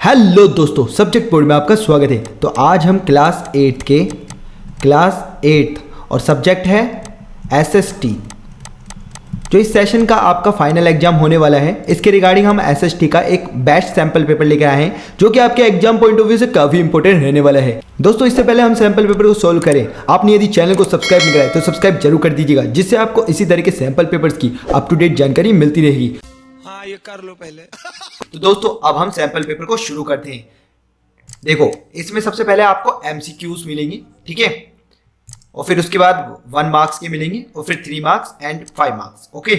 Hello दोस्तों, subject board में आपका स्वागत है। तो आज हम क्लास 8 और सब्जेक्ट है एसएसटी। जो इस सेशन का आपका फाइनल एग्जाम होने वाला है, इसके रिगार्डिंग हम एसएसटी का एक बेस्ट सैंपल पेपर लेकर आए हैं, जो कि आपके एग्जाम पॉइंट ऑफ व्यू से काफी इंपॉर्टेंट रहने वाला है। दोस्तों, इससे पहले हम सैंपल पेपर को सोल्व करें, आपने यदि चैनल को सब्सक्राइब नहीं करा है तो सब्सक्राइब जरूर कर दीजिएगा, जिससे आपको इसी तरह के सैंपल पेपर्स की अप टू डेट जानकारी मिलती रहेगी। हाँ, ये कर लो पहले। तो दोस्तों, अब हम सैंपल पेपर को शुरू करते हैं। देखो, इसमें सबसे पहले आपको एमसीक्यूज मिलेंगे, ठीक है, और फिर उसके बाद 1 मार्क्स के मिलेंगे, और फिर 3 मार्क्स एंड 5 मार्क्स। ओके,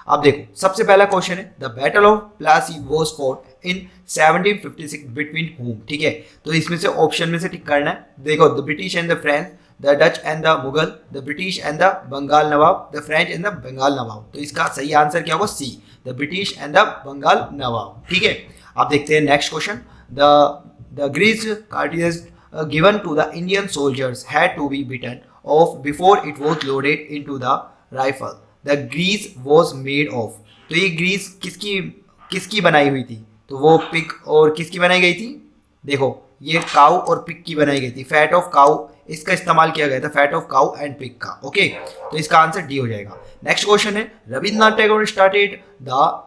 अब देखो, सबसे पहला क्वेश्चन है the battle of Plassey was fought in 1756 between whom। ठीक है, तो इसमें से ऑप्शन में से टिक करना है। देखो, the British and the French, the Dutch and the Mughal, the British and the Bengal Nawab, the French and the Bengal Nawab. तो इसका सही आंसर क्या होगा? C, the British and the Bengal Nawab. ठीक है, अब देखते हैं next question. The grease cartridge given to the Indian soldiers had to be bitten off before it was loaded into the rifle. The grease was made of। तो ये Greece किसकी बनाई हुई थी? तो वो पिग और किसकी बनाई गई थी? देखो, ये काउ और पिग की बनाई गई थी। फैट ऑफ काउ इसका इस्तेमाल किया गया था, fat of cow and pig का। ओके, तो इसका आंसर डी हो जाएगा। नेक्स्ट क्वेश्चन है रविन्द्रनाथ टैगोर स्टार्टेड द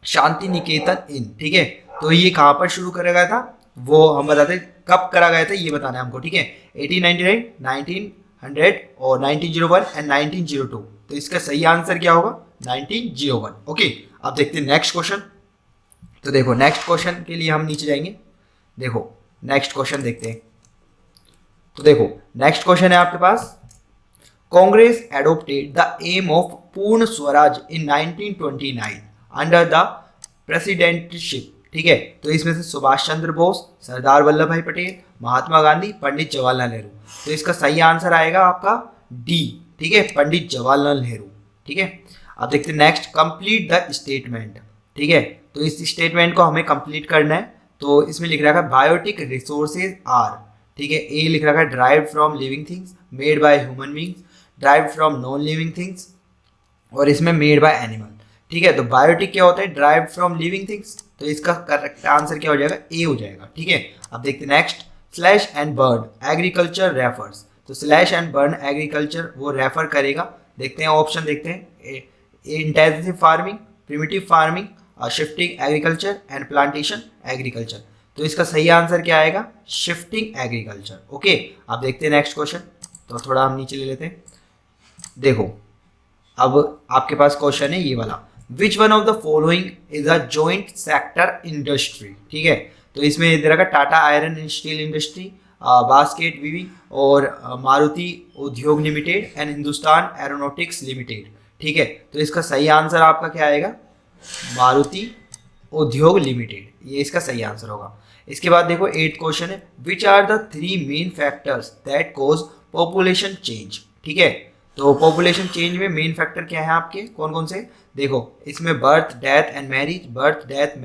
शांति निकेतन इन। ठीक है, तो ये कहाँ पर शुरू करा गया था वो हम बताते हैं, कब करा गया था ये बताना है हमको। ठीक है, 1899, 1900 और 1901 एंड 1902। तो इसका सही आंसर क्या होगा? 1901। ओके, अब देखते हैं नेक्स्ट क्वेश्चन। तो देखो, नेक्स्ट क्वेश्चन के लिए हम नीचे जाएंगे। देखो, नेक्स्ट क्वेश्चन देखते हैं। तो देखो, नेक्स्ट क्वेश्चन है आपके पास, Congress adopted the aim of Purna Swaraj in 1929 under the presidentship. ठीक है, तो इसमें से सुभाष चंद्र बोस, सरदार वल्लभ भाई पटेल, महात्मा गांधी, पंडित जवाहरलाल नेहरू। तो इसका सही आंसर आएगा आपका डी। ठीक है, पंडित जवाहरलाल नेहरू। ठीक है, अब देखते हैं नेक्स्ट, कंप्लीट द स्टेटमेंट। ठीक है, तो इस स्टेटमेंट को हमें कंप्लीट करना है। तो इसमें लिख रखा है बायोटिक रिसोर्सेज आर। ठीक है, ए लिख रखा है derived from living things, made by human beings, derived from non living things, और इसमें मेड बाय एनिमल। ठीक है, तो बायोटिक क्या होता है? Derived from living things. तो इसका करेक्ट आंसर क्या हो जाएगा? ए हो जाएगा। ठीक है, अब देखते हैं next, slash and burn agriculture refers. तो स्लैश एंड बर्न एग्रीकल्चर वो रेफर करेगा। देखते हैं ऑप्शन, देखते हैं, intensive farming, primitive farming, shifting agriculture and plantation agriculture. तो इसका सही आंसर क्या आएगा? Shifting agriculture. ओके, अब देखते हैं नेक्स्ट क्वेश्चन। तो थोड़ा हम नीचे ले लेते हैं। देखो, अब आपके पास क्वेश्चन है ये वाला, which one of the following is a joint sector industry. ठीक है, तो इसमें दे रखा Tata iron and steel industry, basket weaving और मारुति उद्योग limited and Hindustan aeronautics limited. ठीक है, तो इसका सही आंसर आपका क्या आएगा? मारुति उद्योग लिमिटेड, ये इसका सही आंसर होगा। इसके बाद देखो, 8th क्वेश्चन है, which are the 3 main factors that cause population change. ठीक है, तो पॉपुलेशन चेंज में मेन फैक्टर क्या है आपके, कौन कौन से? देखो, इसमें birth, death and marriage, birth, death,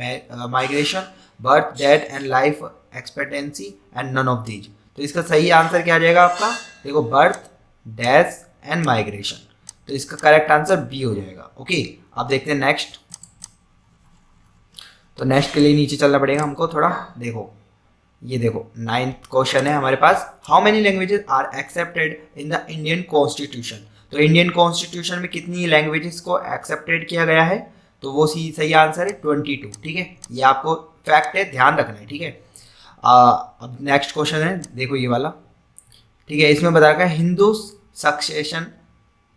migration, birth, death and life expectancy and none of these. तो इसका सही आंसर क्या आ जाएगा आपका? देखो, बर्थ, डेथ एंड माइग्रेशन। तो इसका करेक्ट आंसर बी हो जाएगा। ओके, अब देखते हैं नेक्स्ट। तो नेक्स्ट के लिए नीचे चलना पड़ेगा हमको थोड़ा। देखो, ये देखो 9th क्वेश्चन है हमारे पास, how many languages are accepted in the Indian constitution. तो इंडियन कॉन्स्टिट्यूशन में कितनी लैंग्वेजेस को एक्सेप्टेड किया गया है? तो वो सही आंसर है 22। ठीक है, ये आपको फैक्ट है, ध्यान रखना है। ठीक है, अब नेक्स्ट क्वेश्चन है, देखो ये वाला। ठीक है, इसमें बता रखा है Hindu succession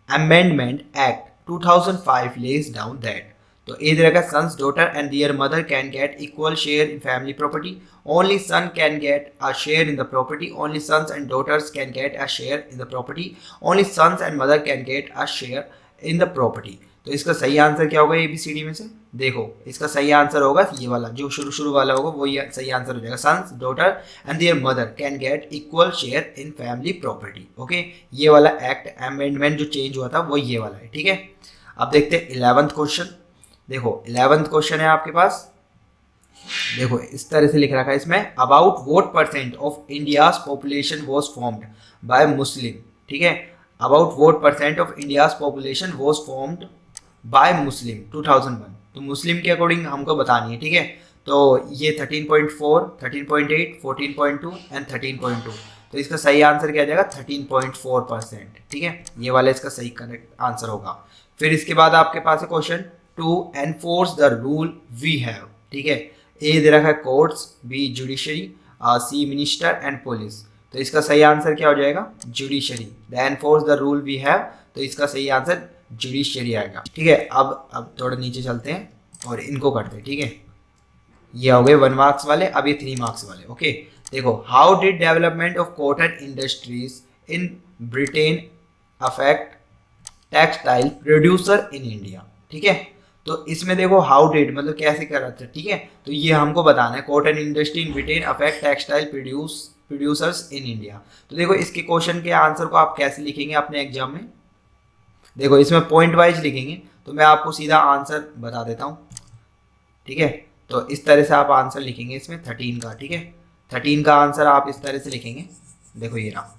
amendment act 2005 lays down that. तो ए दे रखा है sons, daughter and their mother can get equal share in family property, only son can get a share in the property, only sons and daughters can get a share in the property, only sons and mother can get a share in the property। तो इसका सही answer क्या होगा ABCD में से? देखो, इसका सही आंसर होगा ये वाला, जो शुरू वाला होगा वो ये सही आंसर हो जाएगा, sons, daughter and their mother can get equal share in family property. Okay, ये वाला एक्ट अमेंडमेंट जो चेंज हुआ था वो ये वाला है। ठीक है, अब देखते हैं 11th क्वेश्चन। देखो, 11th क्वेश्चन है आपके पास। देखो, इस तरह से लिख रखा है इसमें, about what percent of India's population was formed by मुस्लिम। ठीक है, about what percent of India's population was formed by मुस्लिम 2001। तो मुस्लिम के अकॉर्डिंग हमको बतानी है। ठीक है, तो ये 13.4, 13.8, 14.2 एंड 13.2, तो इसका सही आंसर क्या आ जाएगा 13.4%। ठीक है, ये वाला इसका सही करेक्ट आंसर होगा। फिर इसके बाद आपके पास है question, to enforce the rule we have. ठीक है, ए दे रखा है courts, B judiciary, C minister and police. तो इसका सही आंसर क्या हो जाएगा judiciary. The enforce the rule we have, तो इसका सही आंसर जुडिशरी आएगा। ठीक है, अब थोड़ा नीचे चलते हैं और इनको करते हैं। ठीक है, ये हो गए 1 मार्क्स वाले, अब ये 3 मार्क्स वाले। ओके, देखो, how did development of cotton industries in Britain affect textile producer in India. ठीक है, तो इसमें देखो हाउ डिड मतलब कैसे कर रहा था। ठीक है, तो ये हमको बताना है, cotton industry in Britain affect textile producers in India. तो देखो इसके क्वेश्चन के आंसर को आप कैसे लिखेंगे अपने एग्जाम में। देखो इसमें पॉइंट वाइज लिखेंगे, तो मैं आपको सीधा आंसर बता देता हूँ। ठीक है, तो इस तरह से आप आंसर लिखेंगे इसमें 13 का। ठीक है, 13 का आंसर आप इस तरह से लिखेंगे, देखो ये रहा।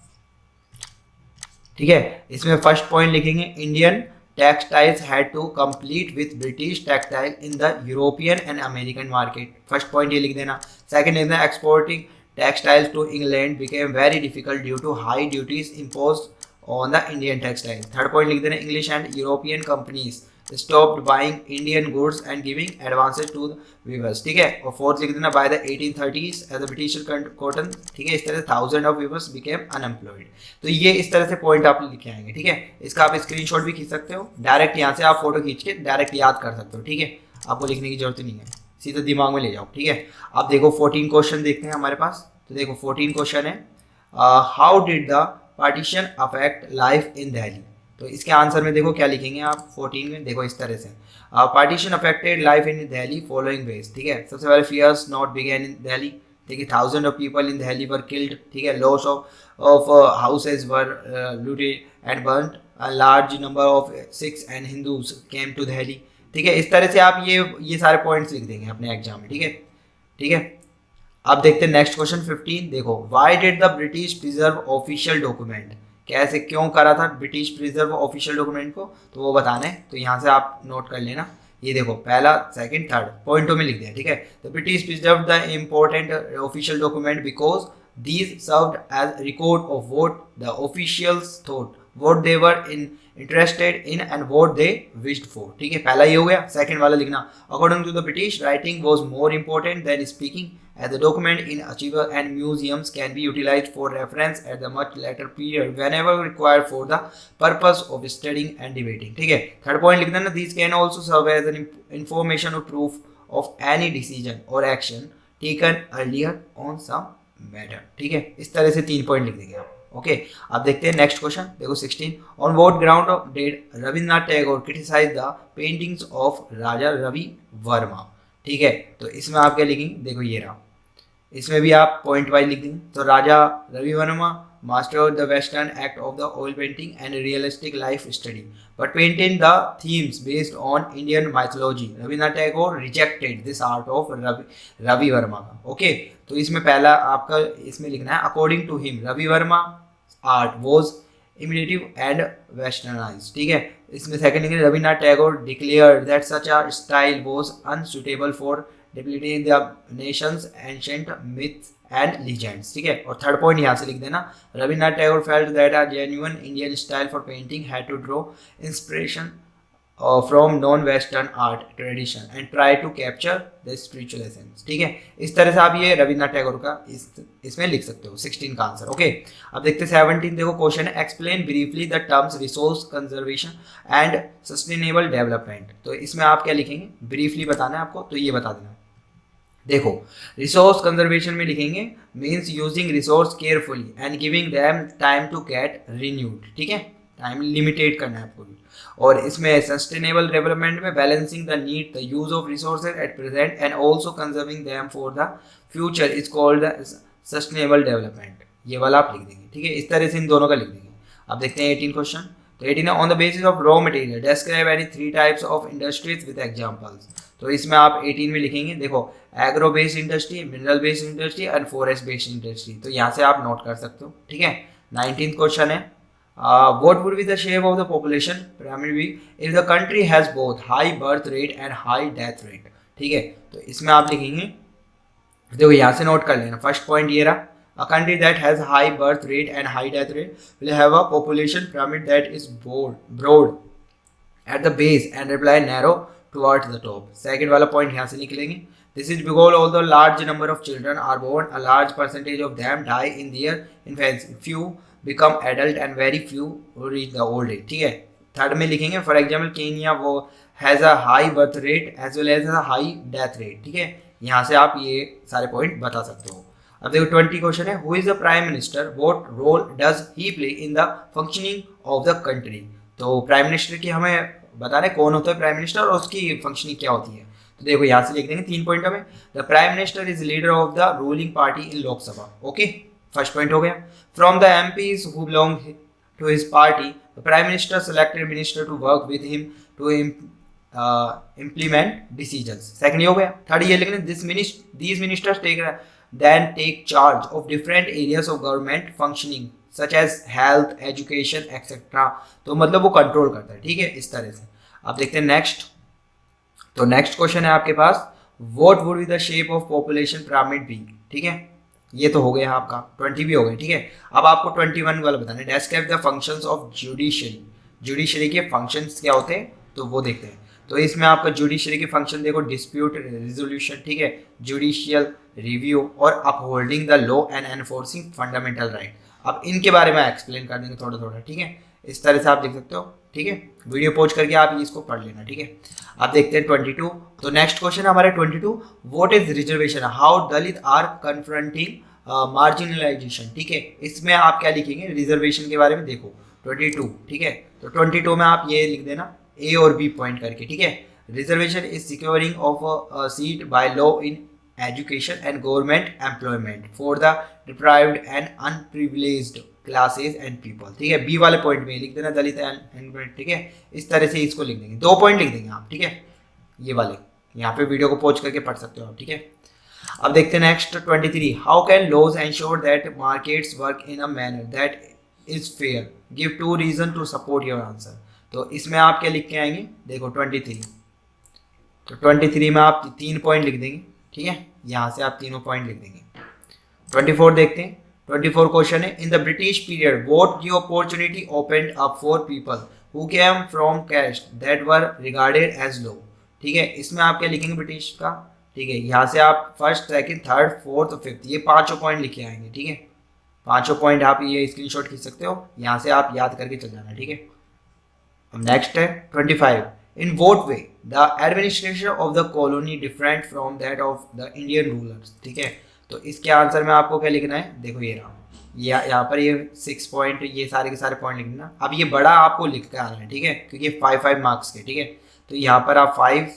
ठीक है, इसमें फर्स्ट पॉइंट लिखेंगे, Indian textiles had to complete with British textile in the European and American market. First point ये लिख देना। सेकंड लिखना, exporting textiles to England became very difficult due to high duties imposed on the Indian textile. Third point लिख देना, English and European companies stopped buying Indian goods and giving advances to the weavers. ठीक है, और fourth लिख देना, by the 1830s as the British cotton, ठीक है, इस तरह से thousands of weavers became unemployed. तो ये इस तरह से पॉइंट आप लिखे आएंगे। ठीक है, इसका आप स्क्रीनशॉट भी खींच सकते हो, डायरेक्ट यहाँ से आप फोटो खींच के डायरेक्ट याद कर सकते हो। ठीक है, आपको लिखने की जरूरत नहीं है, सीधा दिमाग में ले जाओ। ठीक है, अब देखो 14 क्वेश्चन देखते हैं हमारे पास। तो देखो 14 क्वेश्चन है, how did the partition affect life in Delhi. तो इसके आंसर में देखो क्या लिखेंगे आप 14 में, देखो इस तरह से, partition affected life in Delhi following ways. ठीक है, सबसे पहले fierce not began in Delhi. ठीक है, thousand of people in Delhi were killed. ठीक है, loss of houses were looted and burned, a large number of Sikhs and Hindus came to Delhi. ठीक है, इस तरह से आप ये सारे पॉइंट्स लिख देंगे अपने एग्जाम में। ठीक है, ठीक है, अब देखते हैं नेक्स्ट क्वेश्चन 15। देखो, why did the British preserve official document. कैसे क्यों करा था ब्रिटिश प्रिजर्व ऑफिशियल डॉक्यूमेंट को, तो वो बताना है। तो यहाँ से आप नोट कर लेना, ये देखो पहला सेकंड थर्ड पॉइंटों में लिख दिया। ठीक है, the British preserve the important official document because these served as record of what the officials thought, what they were interested in and what they wished for. ठीक है, पहला ये हो गया। सेकंड वाला लिखना, according to the British writing was more important than speaking as the document in archives and museums can be utilized for reference at the much later period whenever required for the purpose of studying and debating. ठीक है, third point लिख देना, these can also serve as an information or proof of any decision or action taken earlier on some matter. ठीक है, इस तरह से 3 point लिख देंगे आप। ओके, अब देखते हैं नेक्स्ट क्वेश्चन। देखो 16, on what ground of did Rabindranath Tagore criticise the paintings of Raja Ravi Varma. ठीक है, तो इसमें आप क्या लिखेंगे, देखो ये रहा, इसमें भी आप पॉइंट वाइज लिख देंगे। तो Raja Ravi Varma master of the western act of the oil painting and realistic life study but painted the themes based on Indian mythology. Rabindranath Tagore rejected this art of Ravi Varma का। ओके, तो इसमें पहला आपका इसमें लिखना है, according to him Ravi Varma art was imitative and westernised. ठीक है, इसमें सेकंड लिखेंगे, Rabindranath Tagore declared that such a style was unsuitable for depicting the nation's ancient myths and legends. ठीक है, और थर्ड पॉइंट यहाँ से लिख देना, Rabindranath Tagore felt that a genuine Indian style for painting had to draw inspiration from non-Western art tradition and try to capture the spiritual essence. ठीक है, इस तरह से आप ये रविन्द्रनाथ टैगोर का इसमें लिख सकते हो 16 का आंसर। ओके, अब देखते हैं 17। देखो क्वेश्चन है, explain briefly the terms resource conservation and sustainable development. तो इसमें आप क्या लिखेंगे, ब्रीफली बताना है आपको, तो ये बता देना। देखो, रिसोर्स कंजर्वेशन में लिखेंगे means using resource carefully and giving them time to get renewed. ठीक है, टाइम लिमिटेड करना है आपको भी। और इसमें सस्टेनेबल डेवलपमेंट में balancing the need the use of resources at present and also conserving them for the future is called the sustainable development. ये वाला आप लिख देंगे। ठीक है, इस तरह से इन दोनों का लिख देंगे। अब देखते हैं 18 क्वेश्चन। तो 18 on the basis of raw material describe any 3 types of industries with examples. तो इसमें आप 18 में लिखेंगे, देखो agro based industry, mineral based industry and forest based industry. तो यहाँ से आप नोट कर सकते हो। ठीक है, 19th क्वेश्चन है, what would be the shape of the population pyramid if the country has both high birth rate and high death rate? ठीक है। तो इसमें आप लिखेंगे, देखो यहाँ से नोट कर लेना, फर्स्ट पॉइंट ये रहा, a country that has high birth rate and high death rate will have a population pyramid that is broad at the base and reply narrow towards the top. Second वाला point यहाँ से निकलेंगे, this is because although large number of children are born, a large percentage of them die in their infancy. Few become adult and very few reach the old age. ठीक है। Third में लिखेंगे, for example Kenya वो has a high birth rate as well as a high death rate. ठीक है, यहाँ से आप ये सारे पॉइंट बता सकते हो। अब देखो 20 क्वेश्चन है, who is the prime minister, what role does he play in the functioning of the country. तो प्राइम मिनिस्टर की हमें बताना है कौन होता है प्राइम मिनिस्टर और उसकी फंक्शनिंग क्या होती है। तो देखो यहाँ से लिख देंगे 3 पॉइंटों में, the prime minister is leader of the ruling party in Lok Sabha. Okay, first point हो गया। From the MPs who belong to his party, the prime minister selected minister to work with him to implement decisions. Second ये हो गया। Third ये लिखने, these ministers take charge of different areas of government functioning such as health, education, etc. तो मतलब वो control करता है। ठीक है, इस तरह से। अब देखते हैं नेक्स्ट। तो नेक्स्ट क्वेश्चन है आपके पास, what would be the shape of population pyramid be। ठीक है, ये तो हो गया आपका, 20 भी हो गए। ठीक है, अब आपको 21 वाला बताना है, describe the functions of judiciary। Judiciary के फंक्शंस क्या होते हैं तो वो देखते हैं। तो इसमें आपका जुडिशरी के फंक्शन देखो, डिस्प्यूट रिजोल्यूशन, ठीक है, जुडिशियल रिव्यू और upholding the law and enforcing fundamental right. अब इनके बारे में एक्सप्लेन कर देंगे थोड़ा थोड़ा। ठीक है, इस तरह से आप देख सकते हो। ठीक है, वीडियो पॉज करके आप इसको पढ़ लेना। ठीक है, आप देखते हैं 22। तो नेक्स्ट क्वेश्चन हमारे 22, what is reservation, how Dalit are confronting marginalisation. ठीक है, इसमें आप क्या लिखेंगे रिजर्वेशन के बारे में, देखो 22। ठीक है, तो 22 में आप ये लिख देना ए और बी पॉइंट करके। ठीक है, reservation is securing of a seat by law in education and government employment for the deprived and unprivileged classes and people. ठीक है, बी वाले पॉइंट में लिख देना दलित एंड। ठीक है, इस तरह से इसको लिख देंगे, 2 पॉइंट लिख देंगे आप। ठीक है, ये वाले यहाँ पे वीडियो को पॉज करके पढ़ सकते हो आप। ठीक है, अब देखते हैं next 23, how can laws ensure that markets work in a manner that is fair, give 2 reason to support your answer. तो इसमें आप क्या लिख के आएंगे, देखो 23। तो 23 में आप 3 पॉइंट लिख देंगे। ठीक है, यहाँ से आप तीनों पॉइंट लिख देंगे। 24 देखते हैं। 24 क्वेश्चन है, in the British period what new opportunity opened up for people who came from caste that were regarded as low. ठीक है, इसमें आप क्या लिखेंगे ब्रिटिश का। ठीक है, यहाँ से आप फर्स्ट, सेकंड, थर्ड, फोर्थ और फिफ्थ ये 5 पॉइंट लिखे आएंगे। ठीक है, 5 पॉइंट आप ये स्क्रीनशॉट खींच सकते हो, यहाँ से आप याद करके चल जाना। ठीक है, अब नेक्स्ट है 25, in what way the administration of the colony different from that of the Indian rulers. ठीक है, तो इसके आंसर में आपको क्या लिखना है, देखो ये रहा, यहाँ पर ये 6 पॉइंट, ये सारे के सारे पॉइंट लिख देना। अब ये बड़ा आपको लिख के आना है। ठीक है, क्योंकि 5 मार्क्स के। ठीक है, तो यहाँ पर आप 5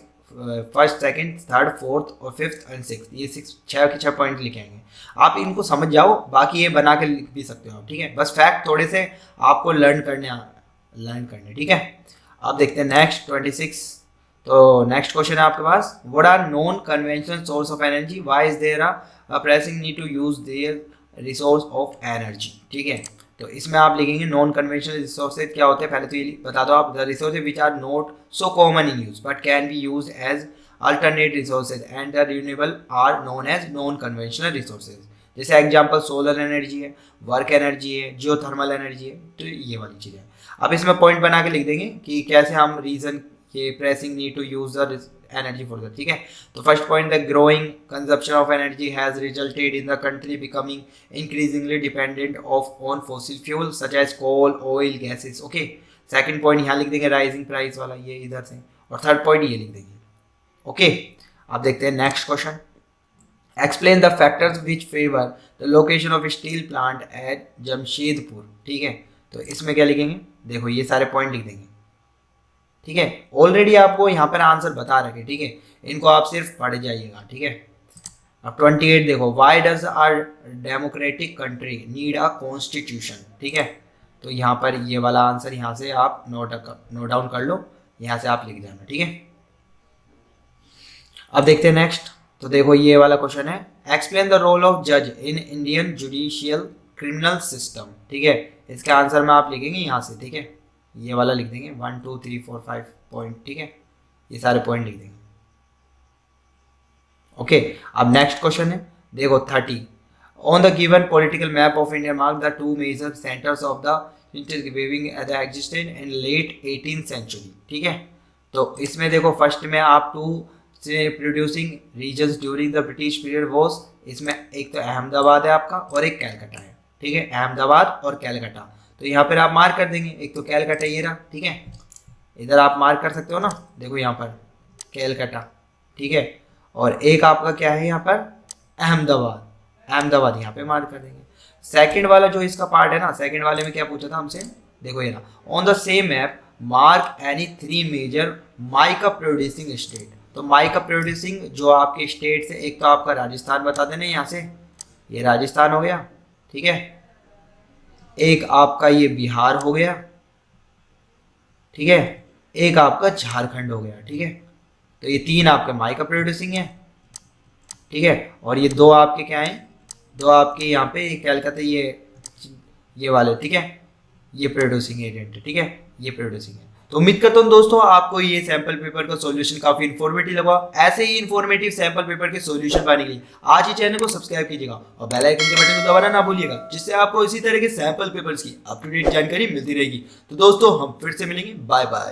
फर्स्ट, सेकंड, थर्ड, फोर्थ और फिफ्थ एंड सिक्स, ये 6 के 6 पॉइंट लिखे आएंगे। आप इनको समझ जाओ, बाकी ये बना के लिख भी सकते हो आप। ठीक है, बस फैक्ट थोड़े से आपको लर्न करने। ठीक है, अब देखते हैं नेक्स्ट 26। तो नेक्स्ट क्वेश्चन है आपके पास, what are non conventional source of energy, why is there a pressing need to use their resource of energy. ठीक है, तो इसमें आप लिखेंगे नॉन कन्वेंशनल रिसोर्सेज क्या होते हैं, पहले तो ये बता दो आप, the resources which are not so common in use but can be use as alternate resources and the renewable are known as non conventional resources. जैसे एग्जांपल सोलर एनर्जी है, वर्क एनर्जी है, जियोथर्मल एनर्जी है, तो ये वाली चीज़ है। अब इसमें पॉइंट बना के लिख देंगे कि कैसे हम रीजन ये pressing need to use the energy for that. ठीक है, तो first point, the growing consumption of energy has resulted in the country becoming increasingly dependent on fossil fuel such as coal, oil, gases. Okay, second point यहाँ लिख देंगे rising price वाला, ये इधर से, और थर्ड पॉइंट ये लिख देंगे। ओके, अब देखते हैं next question, explain the factors which favour the location of steel plant at Jamshedpur. ठीक है, तो इसमें क्या लिखेंगे, देखो ये सारे पॉइंट लिख देंगे। ठीक है, ऑलरेडी आपको यहाँ पर आंसर बता रखे। ठीक है, इनको आप सिर्फ पढ़ जाइएगा। ठीक है, अब 28 देखो, why does our democratic country need a constitution. ठीक है, तो यहाँ पर ये वाला आंसर यहाँ से आप नोट डाउन कर लो, यहाँ से आप लिख जाना। ठीक है, अब देखते हैं नेक्स्ट। तो देखो ये वाला क्वेश्चन है, एक्सप्लेन द रोल ऑफ जज in Indian judicial criminal system. ठीक है, इसके आंसर में आप लिखेंगे यहाँ से। ठीक है, ये वाला लिख देंगे 1 2 3 4 5 पॉइंट। ठीक है, ये सारे पॉइंट लिख देंगे। ओके, अब नेक्स्ट क्वेश्चन है, देखो 30, on the given political map of India mark the two major centres of the weaving as existed in late 18th century. ठीक है, तो इसमें देखो फर्स्ट में आप टू से producing regions during the British period was, इसमें एक तो अहमदाबाद है आपका और एक कैलकाटा है। ठीक है, अहमदाबाद और कैलकाटा, तो यहाँ पर आप मार्क कर देंगे, एक तो कैलकाटा ये रहा। ठीक है, इधर आप मार्क कर सकते हो ना, देखो यहाँ पर कैलकाटा। ठीक है, और एक आपका क्या है यहाँ पर अहमदाबाद, अहमदाबाद यहाँ पे मार्क कर देंगे। सेकंड वाला जो इसका पार्ट है ना, सेकंड वाले में क्या पूछा था हमसे, देखो ये ना, on the same map mark any 3 major mica producing state. तो माइका प्रोड्यूसिंग जो आपके स्टेट से, एक तो आपका राजस्थान बता देना यहाँ से, ये राजस्थान हो गया। ठीक है, एक आपका ये बिहार हो गया। ठीक है, एक आपका झारखंड हो गया। ठीक है, तो ये 3 आपके माइका प्रोड्यूसिंग है। ठीक है, और ये 2 आपके क्या हैं, 2 आपके यहाँ पे कैलकाता ये वाले। ठीक है, ये प्रोड्यूसिंग एजेंट है। ठीक है, ये प्रोड्यूसिंग है। तो उम्मीद करता हूँ दोस्तों आपको ये सैंपल पेपर का सॉल्यूशन काफी इन्फॉर्मेटिव लगा। ऐसे ही इन्फॉर्मेटिव सैंपल पेपर के सॉल्यूशन पाने के लिए आज ही चैनल को सब्सक्राइब कीजिएगा और बेल आइकन के बटन को दबाना ना भूलिएगा, जिससे आपको इसी तरह के सैंपल पेपर्स की अप टू डेट जानकारी मिलती रहेगी। तो दोस्तों हम फिर से मिलेंगे, बाय बाय।